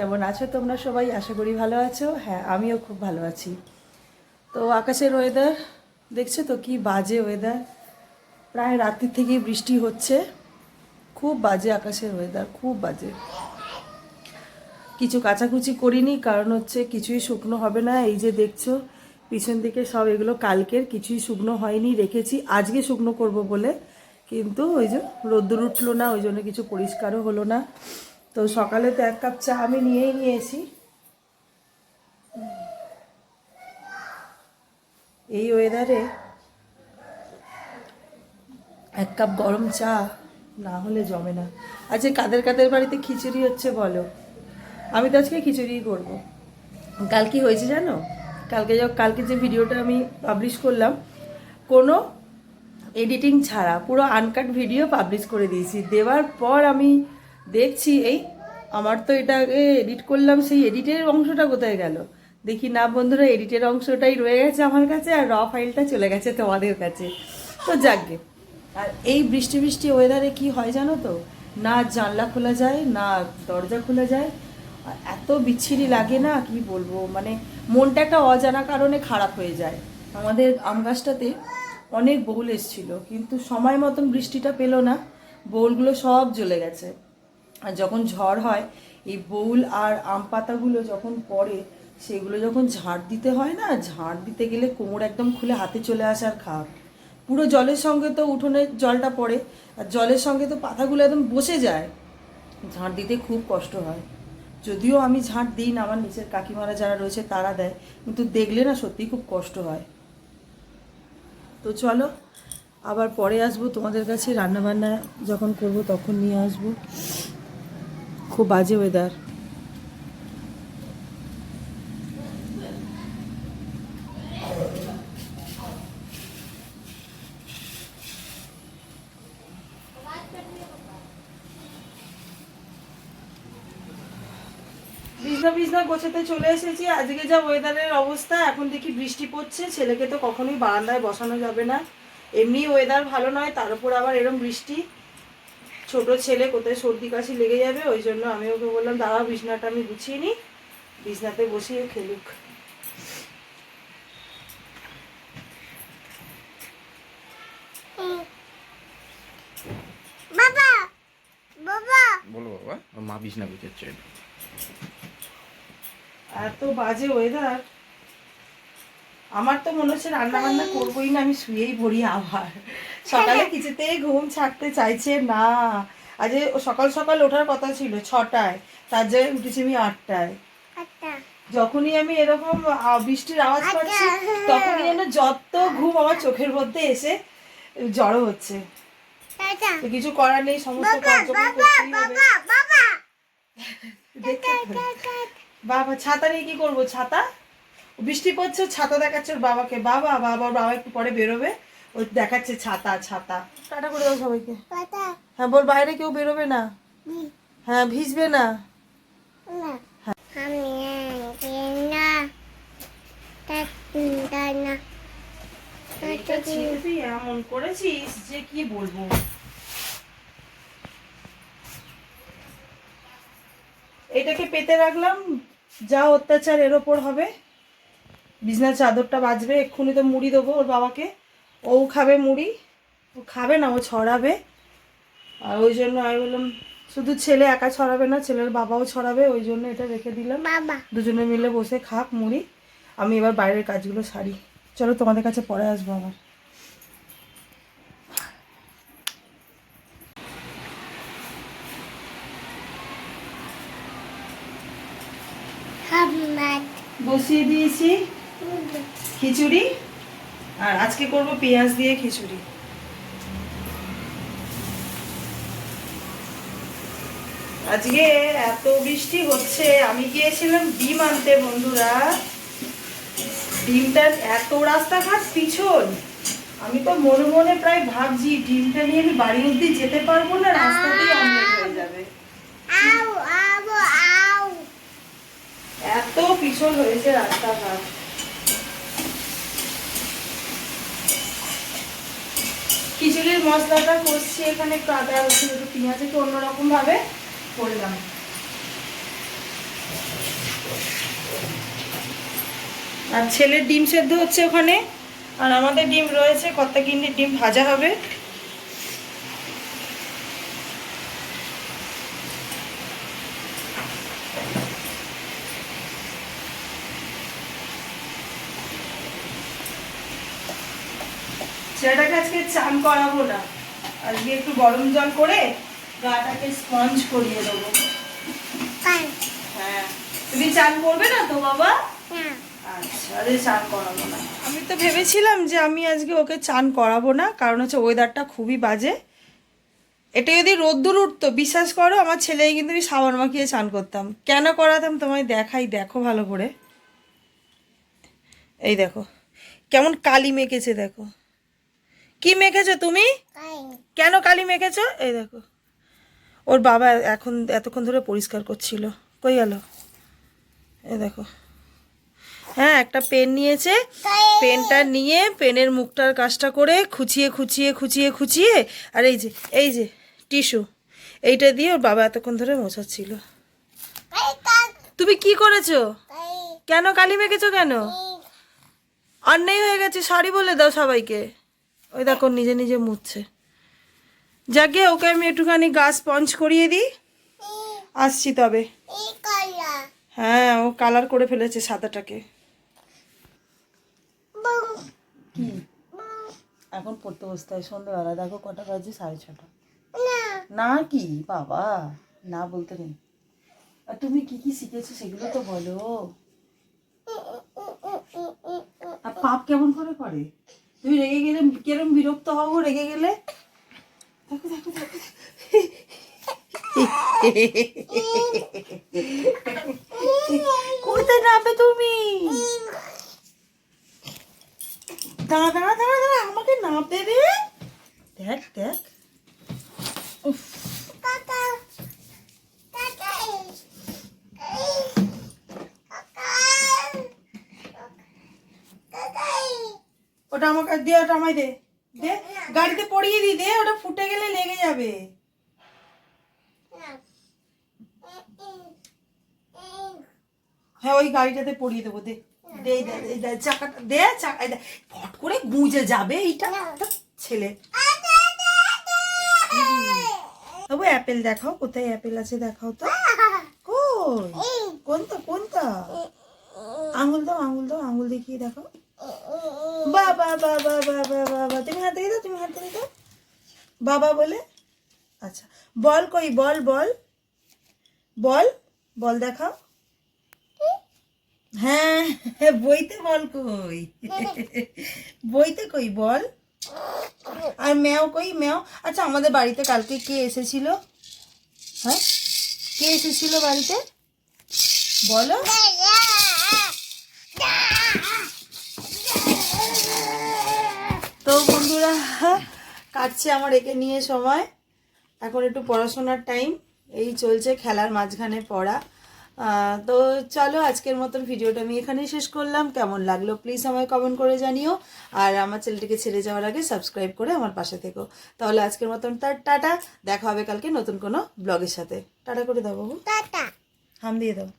কেমন আছো তোমরা সবাই? আশা করি ভালো আছো। হ্যাঁ, আমিও খুব ভালো আছি। তো আকাশের ওয়েদার দেখছো তো কি বাজে ওয়েদার। প্রায় রাত্রি থেকেই বৃষ্টি হচ্ছে। খুব বাজে আকাশের ওয়েদার, খুব বাজে। কিছু কাচাকুচি করিনি, কারণ হচ্ছে কিছুই শুকনো হবে না। এই যে দেখছো পিছন দিকে সব এগুলো কালকের, কিছুই শুকনো হয়নি, রেখেছি আজকে শুকনো করব বলে। কিন্তু ওই যে রোদ্দুর উঠলো না, ওই জন্য কিছু পরিষ্কারও হলো না। তো সকালে তো 1 কাপ চা আমি নিয়েই নিয়েছি। এই ওয়েদারে 1 কাপ গরম চা না হলে জমে না। আজকে কাদের কাদের বাড়িতে খিচুড়ি হচ্ছে বলো? আমি তো আজকে খিচুড়িই করব। কাল কি হয়েছে জানো? কালকে যে ভিডিওটা আমি পাবলিশ করলাম, কোনো এডিটিং ছাড়া পুরো আনকাট ভিডিও পাবলিশ করে দিয়েছি। দেওয়ার পর আমি দেখছি আমার তো এটা এডিট করলাম, সেই এডিটের অংশটা কোথায় গেল? দেখি না বন্ধুরা, এডিটের অংশটাই রয়ে গেছে আমার কাছে, আর র ফাইলটা চলে গেছে তোমাদের কাছে। তো যাকগে। আর এই বৃষ্টি বৃষ্টি ওয়েদারে কি হয় জানো তো, না জানলা খোলা যায় না দরজা খোলা যায়। আর এত বিচ্ছিরি লাগে না, কি বলবো, মানে মনটা একটা অজানা কারণে খারাপ হয়ে যায়। আমাদের আম গাছটাতে অনেক বউল এসেছিল, কিন্তু সময় মতন বৃষ্টিটা পেলো না, বউলগুলো সব জ্বলে গেছে। আর যখন ঝড় হয়, এই বউল আর আম পাতাগুলো যখন পড়ে, সেগুলো যখন ঝাড় দিতে হয় না, ঝাড় দিতে গেলে কোমর একদম খুলে হাতে চলে আসার খাপ। পুরো জলের সঙ্গে তো উঠোনের জলটা পড়ে, আর জলের সঙ্গে তো পাতাগুলো একদম বসে যায়। ঝাড় দিতে খুব কষ্ট হয়। যদিও আমি ঝাড় দিই না, আমার নিচের কাকিমারা যারা রয়েছে তারা দেয়, কিন্তু দেখলে না সত্যিই খুব কষ্ট হয়। তো চলো আবার পরে আসবো তোমাদের কাছে, রান্নাবান্না যখন করব তখন নিয়ে আসবো। খুব বাজে ওয়েদার। বিছনা বিছনা গোছাতে চলে এসেছি। আজকে যা ওয়েদারের অবস্থা, এখন দেখি বৃষ্টি পড়ছে। ছেলেকে তো কখনোই বারান্দায় বসানো যাবে না, এমনি ওয়েদার ভালো নয়, তার উপর আবার এরম বৃষ্টি। ছোট ছেলে কোথায় সর্দি কাশি লেগে যাবে, ওই জন্য আমি ওকে বললাম দাঁড়াও বিছনাটা আমি গুছিয়ে নিই, বিছনাতে বসিয়ে খেলুক। বাবা বাবা বলো বাবা, মা বিছনা গুছাচ্ছে। এত বাজে ওয়েদার, আমার তো মনে হচ্ছে রান্না বান্না করবোই না, আমি শুয়েই পড়ি আবার। সকালে কিছুতেই ঘুম ছাড়তে চাইছে না। আজ সকাল সকাল ওঠার কথা ছিল 6টায়, তার জায়গায় উঠেছি আমি 8টায়। যখনই আমি এরকম বৃষ্টির আওয়াজ পাচ্ছি, তখনই যেন যত ঘুম আমার চোখের মধ্যে এসে জড়ো হচ্ছে। তো কিছু করার নেই, সমস্ত কার্যক্রম করতেই হবে। বাবা ছাতা নিয়ে কি করবো? ছাতা, বৃষ্টি পড়ছে, ছাতা দেখাচ্ছে ওর বাবাকে। বাবা একটু পরে বেরোবে, ওই দেখাচ্ছে ছাতা ছাতা। টাটা করে দাও সবাইকে। হ্যাঁ বল, বাইরে কেউ বেরোবে না। হ্যাঁ ভিজবে না। এমন করেছিস যে কি বলবো। এটাকে পেতে রাখলাম, যা অত্যাচার এর ওপর হবে। বিছনার চাদরটা বাজবে, এক্ষুনি তো মুড়ি দেবো ওর বাবাকে। ও খাবে মুড়ি, ও খাবে না, ও ছড়াবে। আর ওই জন্য আমি বললাম শুধু ছেলে একা ছড়াবে না, ছেলের বাবাও ছড়াবে, ওই জন্য এটা রেখে দিলাম। দুজনে মিলে বসে খাক মুড়ি। আমি এবার বাইরের কাজগুলো সারি। চলো তোমাদের কাছে পরে আসবো আবার। বসিয়ে দিয়েছি খিচুড়ি, আর আজকে করব পেঁয়াজ দিয়ে খিচুড়ি। আজকে এত বৃষ্টি হচ্ছে, আমি গিয়েছিলাম ডিম আনতে বন্ধুরা। ডিমটার এত রাস্তাঘাট পিছল, আমি তো মনে মনে প্রায় ভাবছি ডিমটা নিয়ে আমি বাড়ি অব্দি যেতে পারবো না, রাস্তাতেই অমলেট হয়ে যাবে। এত পিছল হয়েছে রাস্তাঘাট। খিচুড়ির মশলাটা কষছি, এখানে একটু আদা রসুন একটু পেঁয়াজ একটু অন্যরকম ভাবে করলাম। আর ছেলের ডিম সেদ্ধ হচ্ছে ওখানে, আর আমাদের ডিম রয়েছে, কত্তা কিন্নির ডিম ভাজা হবে। ছেলেটাকে আজকে চান করাবো না, আজকে একটু গরম জল করে গাটাকে স্পঞ্জ করিয়ে দেবো। হ্যাঁ, তুমি চান করবে না তো বাবা? আচ্ছা, আরে চান করাবো না। আমি তো ভেবেছিলাম যে আমি আজকে ওকে চান করাবো না, কারণ হচ্ছে ওয়েদারটা খুবই বাজে। এটা যদি রোদ্দুর উঠতো, বিশ্বাস করো আমার ছেলেকে কিন্তু আমি সাবান মাখিয়ে চান করতাম। কেন করাতাম তোমায় দেখাই, দেখো ভালো করে। এই দেখো কেমন কালি মেখেছে, দেখো কি মেখেছো তুমি, কেন কালি মেখেছো? এই দেখো ওর বাবা এতক্ষণ ধরে পরিষ্কার করছিল, কই গেল? এই দেখো, হ্যাঁ একটা পেন নিয়েছে, পেনটা নিয়ে পেনের মুখটার কাজটা করে খুঁচিয়ে খুঁচিয়ে খুঁচিয়ে খুঁচিয়ে, আর এই যে টিস্যু, এইটা দিয়ে ওর বাবা এতক্ষণ ধরে মোছাচ্ছিল। তুমি কি করেছো? কেন কালি মেখেছো কেন? অন্যায় হয়ে গেছে, সরি বলে দাও সবাইকে। ওই দেখো নিজে নিজে মুছছে। যাকে ওকে আমি একটুখানি গা স্পঞ্জ করিয়ে দিই, আসছি তবে। হ্যাঁ, ও কালার করে ফেলেছে সাদাটাকে। কি এখন পড়তে বসতে হয় সন্ধ্যাবেলা, দেখো কটা বাজে, 6:30। না কি বাবা, না বলতে নেই। আর তুমি কি কি শিখেছো সেগুলো তো বলো। আর পাপ কেমন করে করে? তুমি রেগে গেলে কিরম বিরক্ত হবো, রেগে গেলে। দেখো দেখো দেখো, কোথায় নামবে তুমি? দাঁড়া দাঁড়া দাঁড়া দাঁড়া, আমাকে নামতে দে। দেখ দেখ, উফ। ওটা আমাকে দে, ওটা আমায় দে, দে গাড়িতে পড়িয়ে দি, দে, ওটা ফুটে গেলে লেগে যাবে। হ্যাঁ ওই গাড়িটাতে পড়িয়ে দেবো, দে দে দে, চাকাটা দে, চাকা ফট করে গুঁজে যাবে এইটা ছেলে। তবু অ্যাপেল দেখাও, কোথায় অ্যাপেল আছে দেখাও তো। কই, কোনটা কোনটা? আঙুল দাও, আঙুল দাও, আঙুল দেখিয়ে দেখো। বাবা বাবা বাবা বাবা, তুমি হাতে দাও, তুমি হাতে দাও বাবা বলে। আচ্ছা বল কই, বল বল বল, বল দেখাও। হ্যাঁ বইতে বল কই, বইতে কই বল। আর ম্যাও কই, ম্যাও। আচ্ছা আমাদের বাড়িতে কালকে কে এসেছিল? হ্যাঁ কে এসেছিল বাড়িতে বলো? তো বন্ধুরা, কাটছে আমার একে নিয়ে সময়। এখন একটু পড়াশোনার টাইম, এই চলছে, খেলার মাঝখানে পড়া। তো চলো আজকের মতন ভিডিওটা আমি এখানেই শেষ করলাম। কেমন লাগলো প্লিজ আমায় কমেন্ট করে জানিও। আর আমার চ্যানেলটিকে ছেড়ে যাওয়ার আগে সাবস্ক্রাইব করে আমার পাশে থেকো। তাহলে আজকের মতন টাটা, দেখা হবে কালকে নতুন কোনো ব্লগের সাথে। টাটা করে দাও বাবু, হাম দিয়ে দাও।